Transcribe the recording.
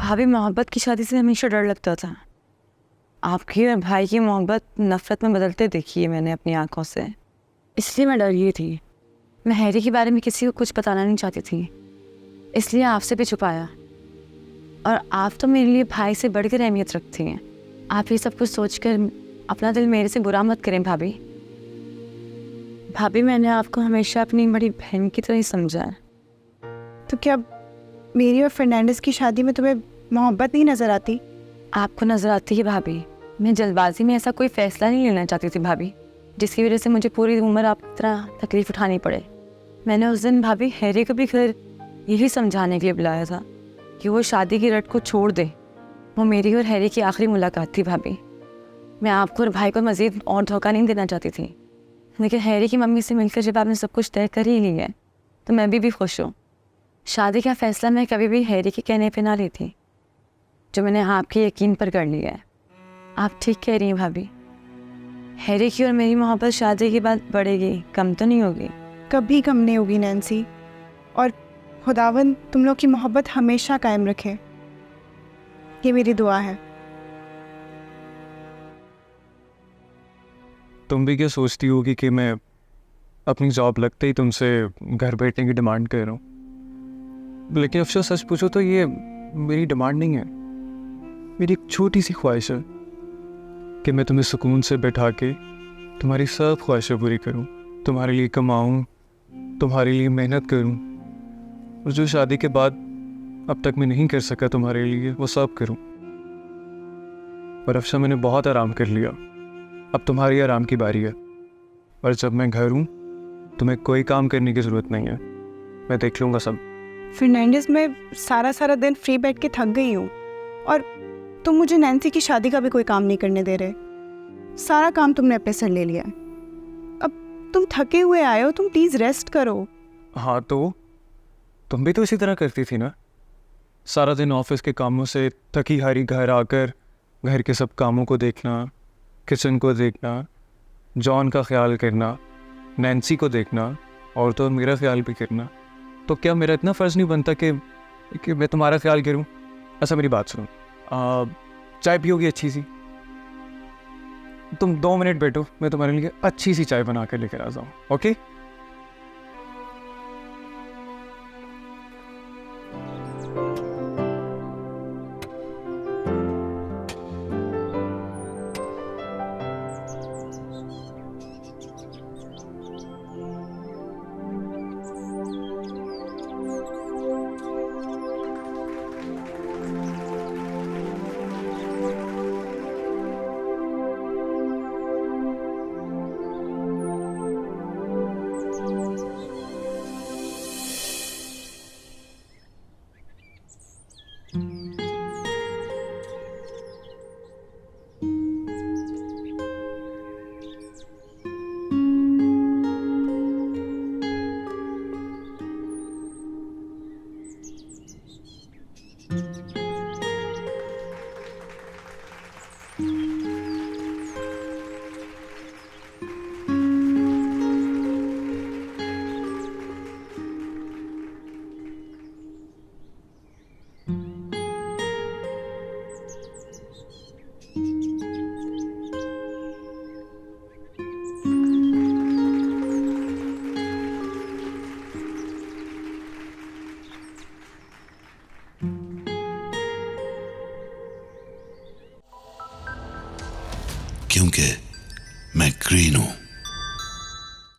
भाभी, मोहब्बत की शादी से हमेशा डर लगता था। आपकी और भाई की मोहब्बत नफरत में बदलते देखी है मैंने अपनी आंखों से, इसलिए मैं डर गई थी। मैं हैरी के बारे में किसी को कुछ बताना नहीं चाहती थी, इसलिए आपसे भी छुपाया। और आप तो मेरे लिए भाई से बढ़कर अहमियत रखती हैं। आप ये सब कुछ सोचकर अपना दिल मेरे से बुरा मत करें भाभी। भाभी, मैंने आपको हमेशा अपनी बड़ी बहन की तरह ही समझा है। तो क्या मेरी और फर्नांडिस की शादी में तुम्हें मोहब्बत नहीं नजर आती? आपको नजर आती है भाभी। मैं जल्दबाजी में ऐसा कोई फैसला नहीं लेना चाहती थी भाभी, जिसकी वजह से मुझे पूरी उम्र आपकी तरह तकलीफ उठानी पड़े। मैंने उस दिन भाभी हैरी को भी घर यही समझाने के लिए बुलाया था कि वो शादी की रट को छोड़ दे। वो मेरी और हैरी की आखिरी मुलाकात थी भाभी। मैं आपको और भाई को मज़ीद और धोखा नहीं देना चाहती थी, लेकिन हैरी की मम्मी से मिलकर जब आपने सब कुछ तय कर ही लिया है तो मैं भी खुश हूँ। शादी का फैसला मैं कभी भी हैरी के कहने पे ना ली थी, जो मैंने आपके यकीन पर कर लिया है। आप ठीक कह रही हैं भाभी। हैरी की और मेरी मोहब्बत शादी के बाद बढ़ेगी, कम तो नहीं होगी। कभी कम नहीं होगी नैन्सी, और खुदावंद तुम लोग की मोहब्बत हमेशा कायम रखे, ये मेरी दुआ है। तुम भी क्या सोचती होगी कि मैं अपनी जॉब लगते ही तुमसे घर बैठने की डिमांड कर रहा हूँ? लेकिन अफसोस सच पूछो तो ये मेरी डिमांड नहीं है। मेरी एक छोटी सी ख्वाहिश है कि मैं तुम्हें सुकून से बैठा के तुम्हारी सब ख्वाहिशें पूरी करूँ, तुम्हारे लिए कमाऊँ, तुम्हारे लिए मेहनत करूँ, और जो शादी के बाद अब तक मैं नहीं कर सका तुम्हारे लिए वो सब करूँ। पर अफसर मैंने बहुत आराम कर लिया, अब तुम्हारी आराम की बारी है। और जब मैं घर हूँ तुम्हें कोई काम करने की ज़रूरत नहीं है, मैं देख लूँगा सब। फर्नांडिस, मैं सारा दिन फ्री बैठ के थक गई हूँ, और तुम मुझे नैन्सी की शादी का भी कोई काम नहीं करने दे रहे। सारा काम तुमने अपने सर ले लिया है। अब तुम थके हुए आए हो, तुम प्लीज़ रेस्ट करो। हाँ तो तुम भी तो इसी तरह करती थी ना, सारा दिन ऑफिस के कामों से थकी हारी घर आकर घर के सब कामों को देखना, किचन को देखना, जॉन का ख्याल करना, नैन्सी को देखना, और तो मेरा ख्याल भी करना। तो क्या मेरा इतना फ़र्ज़ नहीं बनता कि मैं तुम्हारा ख्याल करूं? ऐसा मेरी बात सुनो, चाय पियोगी अच्छी सी? तुम 2 मिनट बैठो, मैं तुम्हारे लिए अच्छी सी चाय बना कर लेकर आ जाऊँ, ओके? क्योंकि मैं ग्रीन हूं।